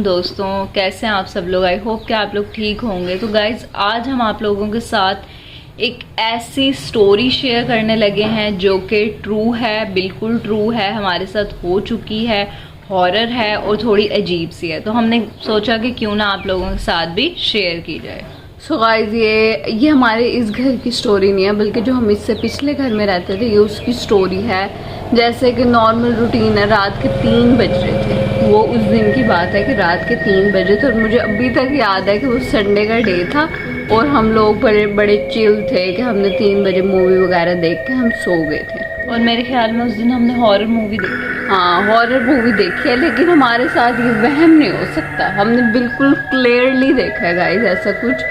दोस्तों, कैसे हैं आप सब लोग। आई होप कि आप लोग ठीक होंगे। तो गाइज आज हम आप लोगों के साथ एक ऐसी स्टोरी शेयर करने लगे हैं जो कि ट्रू है, बिल्कुल ट्रू है, हमारे साथ हो चुकी है, हॉरर है और थोड़ी अजीब सी है। तो हमने सोचा कि क्यों ना आप लोगों के साथ भी शेयर की जाए। सो गाइस ये हमारे इस घर की स्टोरी नहीं है, बल्कि जो हम इससे पिछले घर में रहते थे ये उसकी स्टोरी है। जैसे कि नॉर्मल रूटीन है, रात के 3 बज रहे थे। वो उस दिन की बात है कि रात के 3 बजे थे और मुझे अभी तक याद है कि वो संडे का डे था और हम लोग बड़े बड़े चिल थे कि हमने 3 बजे मूवी वगैरह देख के हम सो गए थे। और मेरे ख्याल में उस दिन हमने हॉरर मूवी देखी। हाँ, हॉरर मूवी देखी है, लेकिन हमारे साथ ये वहम नहीं हो सकता। हमने बिल्कुल क्लियरली देखा है गाइस ऐसा कुछ।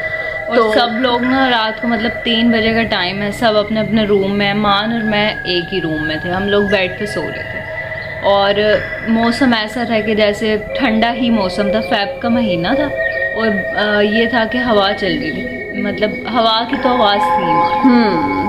और तो सब लोग ना रात को मतलब 3 बजे का टाइम है, सब अपने अपने रूम में, मान और मैं एक ही रूम में थे। हम लोग बेड पे सो रहे थे और मौसम ऐसा था कि जैसे ठंडा ही मौसम था, फेब का महीना था और ये था कि हवा चल रही थी, मतलब हवा की तो आवाज़ थी।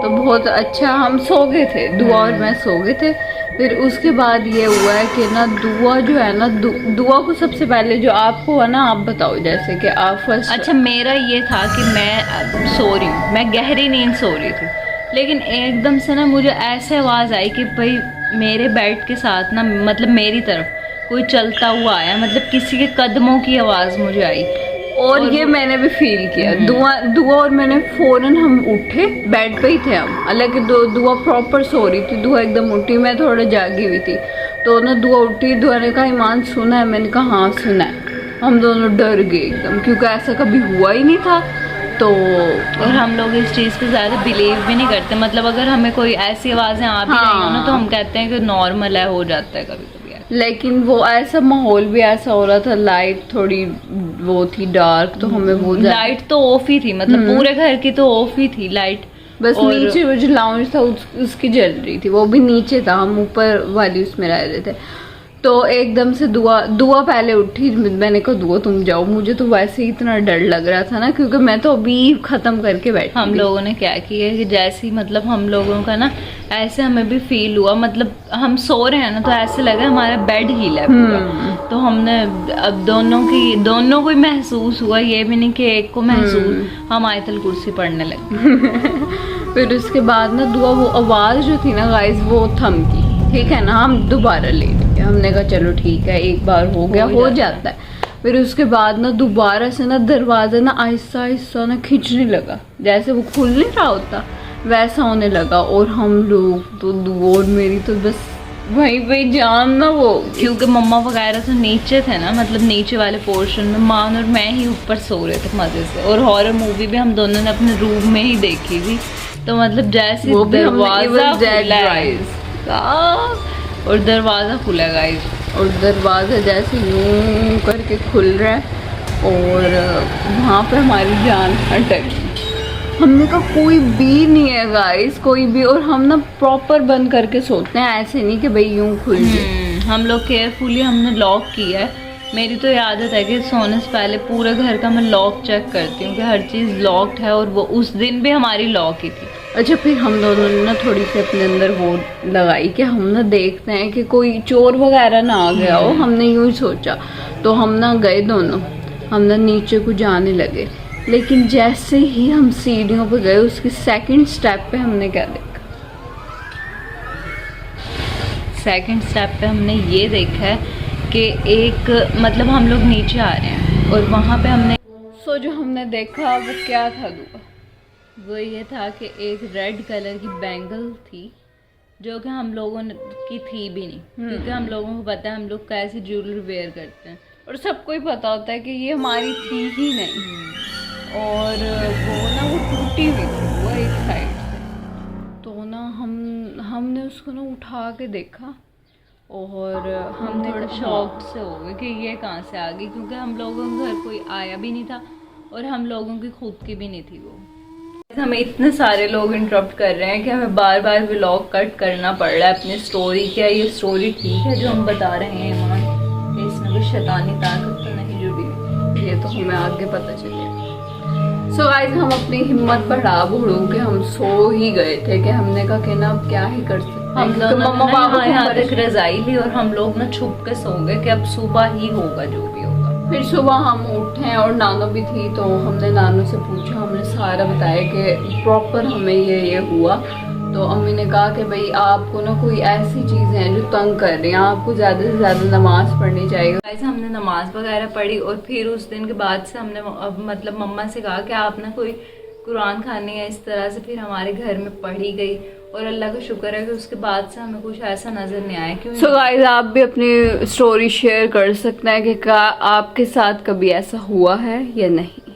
तो बहुत अच्छा हम सो गए थे, दुआ और मैं सो गए थे। फिर उसके बाद ये हुआ है कि ना दुआ जो है ना, दुआ को सबसे पहले जो आपको हुआ ना, आप बताओ जैसे कि आप फर्स्ट। अच्छा, मेरा ये था कि मैं सो रही हूँ, मैं गहरी नींद सो रही थी, लेकिन एकदम से ना मुझे ऐसे आवाज़ आई कि भाई मेरे बेड के साथ ना, मतलब मेरी तरफ कोई चलता हुआ आया, मतलब किसी के कदमों की आवाज़ मुझे आई। और ये मैंने भी फील किया। दुआ और मैंने फौरन हम उठे, बेड पे ही थे हम, हालांकि दुआ प्रॉपर सो रही थी, दुआ एकदम उठी, मैं थोड़ा जागी हुई थी। तो ना दुआ उठी, दुआ ने कहा ईमान सुना है? मैंने कहा हाँ सुना है। हम दोनों डर गए एकदम, क्योंकि ऐसा कभी हुआ ही नहीं था। तो और हम लोग इस चीज़ पे ज़्यादा बिलीव भी नहीं करते, मतलब अगर हमें कोई ऐसी आवाज़ें आ भी रही हो ना तो हम कहते हैं कि नॉर्मल है, हो जाता है कभी कभी। लेकिन वो ऐसा माहौल भी ऐसा हो रहा था, लाइट थोड़ी वो थी डार्क, तो हमें वो लाइट तो ऑफ ही थी, मतलब पूरे घर की तो ऑफ ही थी लाइट। बस नीचे वो जो लाउंज था उसकी जल रही थी, वो भी नीचे था, हम ऊपर वाली उसमें रह रहे थे। तो एकदम से दुआ पहले उठी। मैंने कहा दुआ तुम जाओ, मुझे तो वैसे ही इतना डर लग रहा था ना, क्योंकि मैं तो अभी खत्म करके बैठी। हम लोगों ने क्या किया कि जैसे ही मतलब हम लोगों का ना ऐसे हमें भी फील हुआ, मतलब हम सो रहे हैं ना तो ऐसे लगा हमारा बेड हील है पूरा। तो हमने अब दोनों को महसूस हुआ, ये भी नहीं कि एक को महसूस। हम आयतल कुर्सी पढ़ने लगे। फिर उसके बाद ना दुआ वो आवाज़ जो थी ना गाइस वो थमकी, ठीक है ना, हम दोबारा ले लिए। हमने कहा चलो ठीक है, एक बार हो गया, हो जाता है। फिर उसके बाद ना दोबारा से ना दरवाज़ा ना आहिस्ता आहिस्ता ना खींचने लगा, जैसे वो खुल नहीं रहा होता वैसा होने लगा। और हम लोग तो दुआ और मेरी तो बस वहीं पे जान ना, वो क्योंकि मम्मा वगैरह तो नीचे थे ना, मतलब नीचे वाले पोर्शन में, मान और मैं ही ऊपर सो रहे थे मज़े से। और हॉरर मूवी भी हम दोनों ने अपने रूम में ही देखी थी। तो मतलब जैसे दरवाज़ा और दरवाज़ा खुला गाइस, और दरवाज़ा जैसे यूं करके खुल रहा है और वहाँ पे हमारी जान अटक। हमने कहा कोई भी नहीं है गाइस, कोई भी। और हम ना प्रॉपर बंद करके सोते हैं, ऐसे नहीं कि भाई यूं खुल जाए। हम लोग केयरफुली हमने लॉक किया है। मेरी तो आदत है कि सोने से पहले पूरे घर का मैं लॉक चेक करती हूँ कि हर चीज़ लॉक्ड है, और वो उस दिन भी हमारी लॉक ही थी। अच्छा, फिर हम दोनों ने ना थोड़ी सी अपने अंदर वो लगाई कि हम ना देखते हैं कि कोई चोर वगैरह ना आ गया हो। हमने यूं ही सोचा। तो हम ना गए दोनों, हम ना नीचे को जाने लगे, लेकिन जैसे ही हम सीढ़ियों पे गए उसके सेकंड स्टेप पे हमने क्या देखा? सेकंड स्टेप पे हमने ये देखा है कि एक, मतलब हम लोग नीचे आ रहे हैं और वहाँ पे हमने जो हमने देखा वो क्या था दुआ? वो ये था कि एक रेड कलर की बैंगल थी, जो कि हम लोगों की थी भी नहीं, क्योंकि हम लोगों को पता है हम लोग कैसे ज्वेलरी वेयर करते हैं, और सबको ही पता होता है कि ये हमारी थी ही नहीं। और वो ना वो टूटी हुई थी वो एक साइड से। तो ना हमने उसको ना उठा के देखा और हम थोड़ा शॉक से हो गए कि ये कहाँ से आ गई, क्योंकि हम लोगों के घर कोई आया भी नहीं था और हम लोगों की खुद की भी नहीं थी वो। हमें इतने सारे लोग इंटरप्ट कर रहे हैं कि हमें बार बार व्लॉग कट करना पड़ रहा है अपनी स्टोरी। क्या ये स्टोरी ठीक है जो हम बता रहे हैं ईमान? इसमें कोई शैतानी ताकत तो नहीं जुड़ी? ये तो हमें आगे पता चलेगा। सो गाइस, हम अपनी हिम्मत बढ़ा बढ़ू के हम सो ही गए थे कि हमने कहा कि ना अब क्या ही कर सकते। हम क्योंकि दोनों मम्मा ने पापा को यहाँ तक परेशान- रजाई ली और हम लोग ना छुप के सो गए कि अब सुबह ही होगा जो भी होगा। फिर सुबह हम उठे और नानो भी थी, तो हमने नानो से पूछा, हमने सारा बताया कि प्रॉपर हमें ये हुआ। तो अम्मी ने कहा कि भाई आपको ना कोई ऐसी चीज़ें हैं जो तंग कर रही हैं, आपको ज़्यादा से ज़्यादा नमाज पढ़नी चाहिए। गाइस हमने नमाज वगैरह पढ़ी और फिर उस दिन के बाद से हमने मतलब मम्मा से कहा कि आप ना कोई कुरान खानी है इस तरह से, फिर हमारे घर में पढ़ी गई और अल्लाह का शुक्र है कि उसके बाद से हमें कुछ ऐसा नज़र नहीं आया। क्यों सो गाइस आप भी अपनी स्टोरी शेयर कर सकते हैं कि क्या आपके साथ कभी ऐसा हुआ है या नहीं।